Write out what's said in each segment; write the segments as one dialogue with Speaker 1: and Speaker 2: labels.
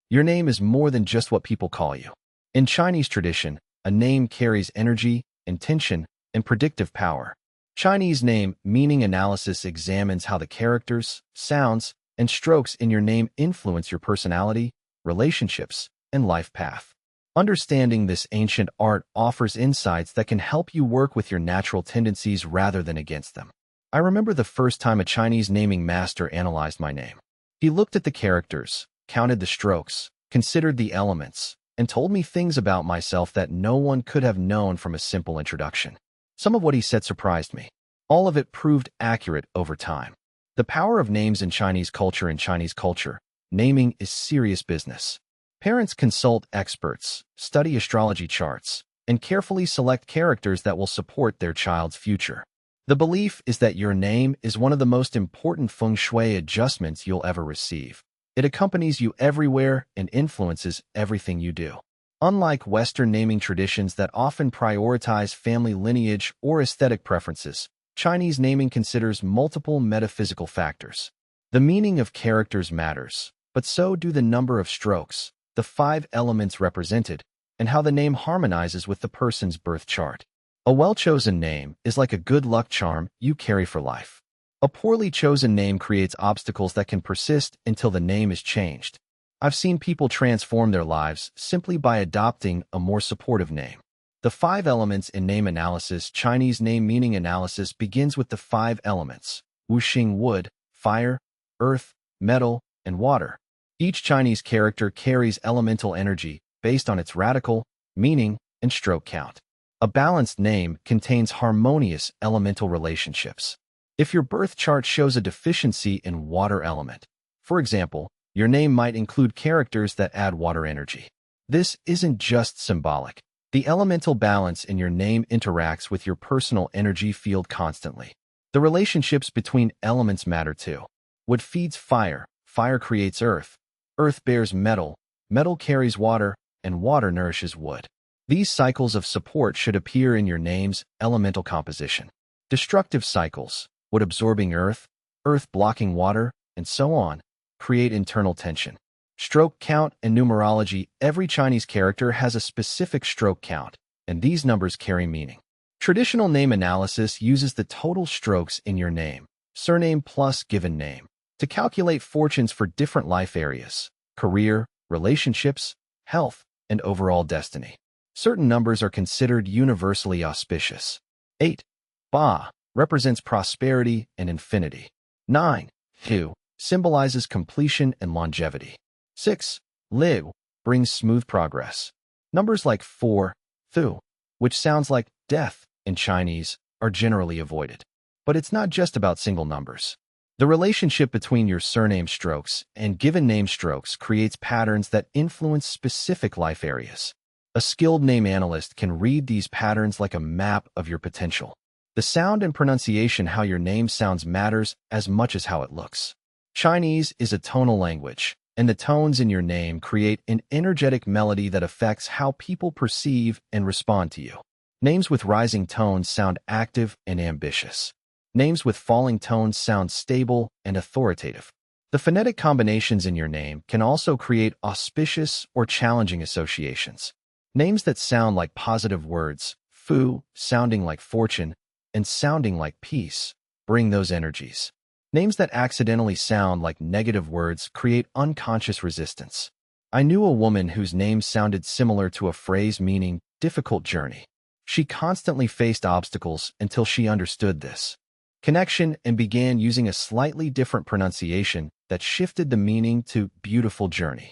Speaker 1: Your name is more than just what people call you. In Chinese tradition, a name carries energy, intention, and predictive power. Chinese name meaning analysis examines how the characters, sounds, and strokes in your name influence your personality, relationships, and life path. Understanding this ancient art offers insights that can help you work with your natural tendencies rather than against them. I remember the first time a Chinese naming master analyzed my name. He looked at the characters, counted the strokes, considered the elements, and told me things about myself that no one could have known from a simple introduction. Some of what he said surprised me. All of it proved accurate over time. The power of names in Chinese culture. In Chinese culture, naming is serious business. Parents consult experts, study astrology charts, and carefully select characters that will support their child's future. The belief is that your name is one of the most important feng shui adjustments you'll ever receive. It accompanies you everywhere and influences everything you do. Unlike Western naming traditions that often prioritize family lineage or aesthetic preferences, Chinese naming considers multiple metaphysical factors. The meaning of characters matters, but so do the number of strokes, the 5 elements represented, and how the name harmonizes with the person's birth chart. A well-chosen name is like a good luck charm you carry for life. A poorly chosen name creates obstacles that can persist until the name is changed. I've seen people transform their lives simply by adopting a more supportive name. The 5 elements in name analysis. Chinese name meaning analysis begins with the 5 elements: wuxing wood, fire, earth, metal, and water. Each Chinese character carries elemental energy based on its radical, meaning, and stroke count. A balanced name contains harmonious elemental relationships. If your birth chart shows a deficiency in water element, for example, your name might include characters that add water energy. This isn't just symbolic. The elemental balance in your name interacts with your personal energy field constantly. The relationships between elements matter too. Wood feeds fire, fire creates earth, earth bears metal, metal carries water, and water nourishes wood. These cycles of support should appear in your name's elemental composition. Destructive cycles, wood absorbing earth, earth blocking water, and so on, create internal tension. Stroke count and numerology. Every Chinese character has a specific stroke count, and these numbers carry meaning. Traditional name analysis uses the total strokes in your name, surname plus given name, to calculate fortunes for different life areas: career, relationships, health, and overall destiny. Certain numbers are considered universally auspicious. 8. Ba represents prosperity and infinity. 9. Hu symbolizes completion and longevity. 6. Liu brings smooth progress. Numbers like 4, Thu, which sounds like death in Chinese, are generally avoided. But it's not just about single numbers. The relationship between your surname strokes and given name strokes creates patterns that influence specific life areas. A skilled name analyst can read these patterns like a map of your potential. The sound and pronunciation. How your name sounds matters as much as how it looks. Chinese is a tonal language, and the tones in your name create an energetic melody that affects how people perceive and respond to you. Names with rising tones sound active and ambitious. Names with falling tones sound stable and authoritative. The phonetic combinations in your name can also create auspicious or challenging associations. Names that sound like positive words, fu, sounding like fortune, and sounding like peace, bring those energies. Names that accidentally sound like negative words create unconscious resistance. I knew a woman whose name sounded similar to a phrase meaning difficult journey. She constantly faced obstacles until she understood this connection and began using a slightly different pronunciation that shifted the meaning to beautiful journey.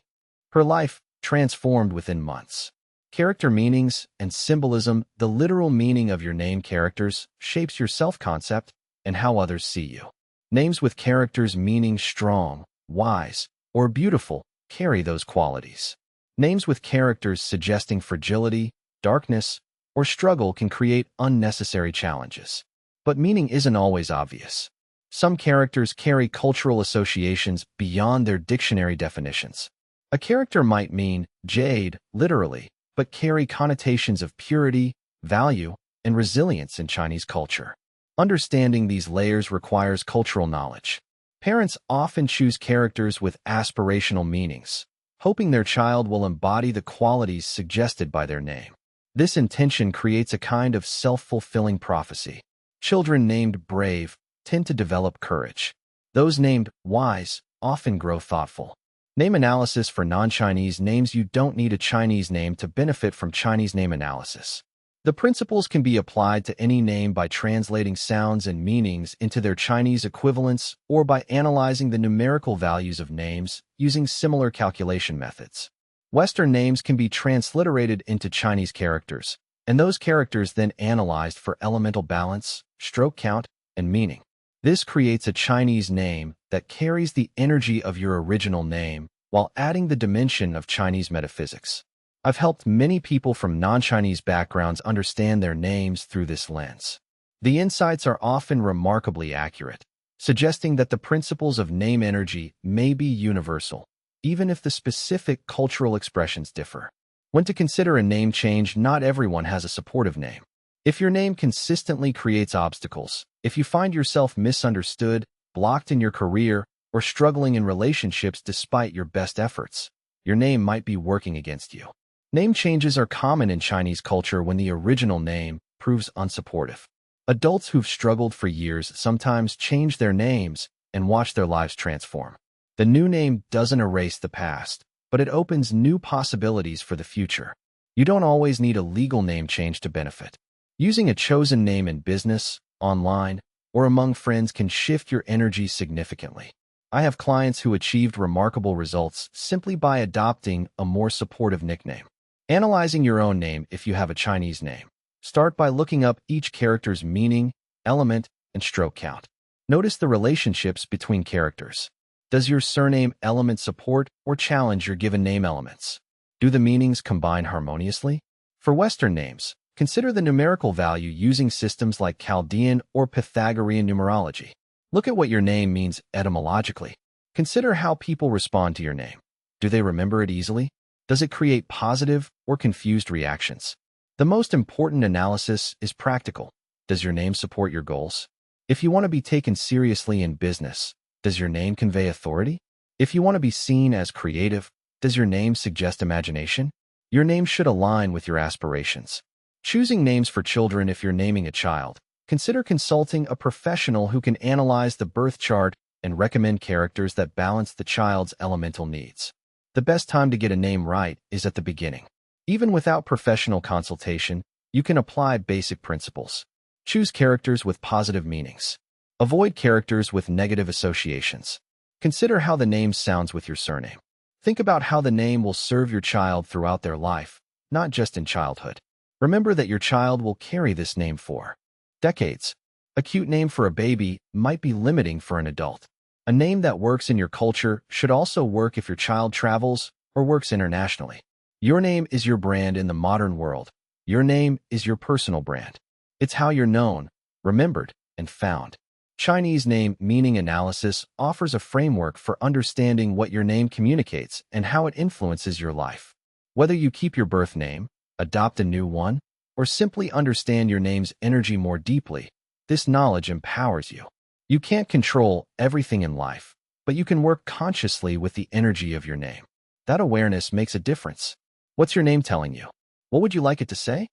Speaker 1: Her life transformed within months. Character meanings and symbolism. The literal meaning of your name characters shapes your self-concept and how others see you. Names with characters meaning strong, wise, or beautiful carry those qualities. Names with characters suggesting fragility, darkness, or struggle can create unnecessary challenges. But meaning isn't always obvious. Some characters carry cultural associations beyond their dictionary definitions. A character might mean jade, literally, but carry connotations of purity, value, and resilience in Chinese culture. Understanding these layers requires cultural knowledge. Parents often choose characters with aspirational meanings, hoping their child will embody the qualities suggested by their name. This intention creates a kind of self-fulfilling prophecy. Children named brave tend to develop courage. Those named wise often grow thoughtful. Name analysis for non-Chinese names. You don't need a Chinese name to benefit from Chinese name analysis. The principles can be applied to any name by translating sounds and meanings into their Chinese equivalents or by analyzing the numerical values of names using similar calculation methods. Western names can be transliterated into Chinese characters, and those characters then analyzed for elemental balance, stroke count, and meaning. This creates a Chinese name that carries the energy of your original name while adding the dimension of Chinese metaphysics. I've helped many people from non-Chinese backgrounds understand their names through this lens. The insights are often remarkably accurate, suggesting that the principles of name energy may be universal, even if the specific cultural expressions differ. When to consider a name change, not everyone has a supportive name. If your name consistently creates obstacles, if you find yourself misunderstood, blocked in your career, or struggling in relationships despite your best efforts, your name might be working against you. Name changes are common in Chinese culture when the original name proves unsupportive. Adults who've struggled for years sometimes change their names and watch their lives transform. The new name doesn't erase the past, but it opens new possibilities for the future. You don't always need a legal name change to benefit. Using a chosen name in business, online, or among friends can shift your energy significantly. I have clients who achieved remarkable results simply by adopting a more supportive nickname. Analyzing your own name if you have a Chinese name. Start by looking up each character's meaning, element, and stroke count. Notice the relationships between characters. Does your surname element support or challenge your given name elements? Do the meanings combine harmoniously? For Western names, consider the numerical value using systems like Chaldean or Pythagorean numerology. Look at what your name means etymologically. Consider how people respond to your name. Do they remember it easily? Does it create positive or confused reactions? The most important analysis is practical. Does your name support your goals? If you want to be taken seriously in business, does your name convey authority? If you want to be seen as creative, does your name suggest imagination? Your name should align with your aspirations. Choosing names for children. If you're naming a child, consider consulting a professional who can analyze the birth chart and recommend characters that balance the child's elemental needs. The best time to get a name right is at the beginning. Even without professional consultation, you can apply basic principles. Choose characters with positive meanings. Avoid characters with negative associations. Consider how the name sounds with your surname. Think about how the name will serve your child throughout their life, not just in childhood. Remember that your child will carry this name for decades. A cute name for a baby might be limiting for an adult. A name that works in your culture should also work if your child travels or works internationally. Your name is your brand in the modern world. Your name is your personal brand. It's how you're known, remembered, and found. Chinese name meaning analysis offers a framework for understanding what your name communicates and how it influences your life. Whether you keep your birth name, adopt a new one, or simply understand your name's energy more deeply, this knowledge empowers you. You can't control everything in life, but you can work consciously with the energy of your name. That awareness makes a difference. What's your name telling you? What would you like it to say?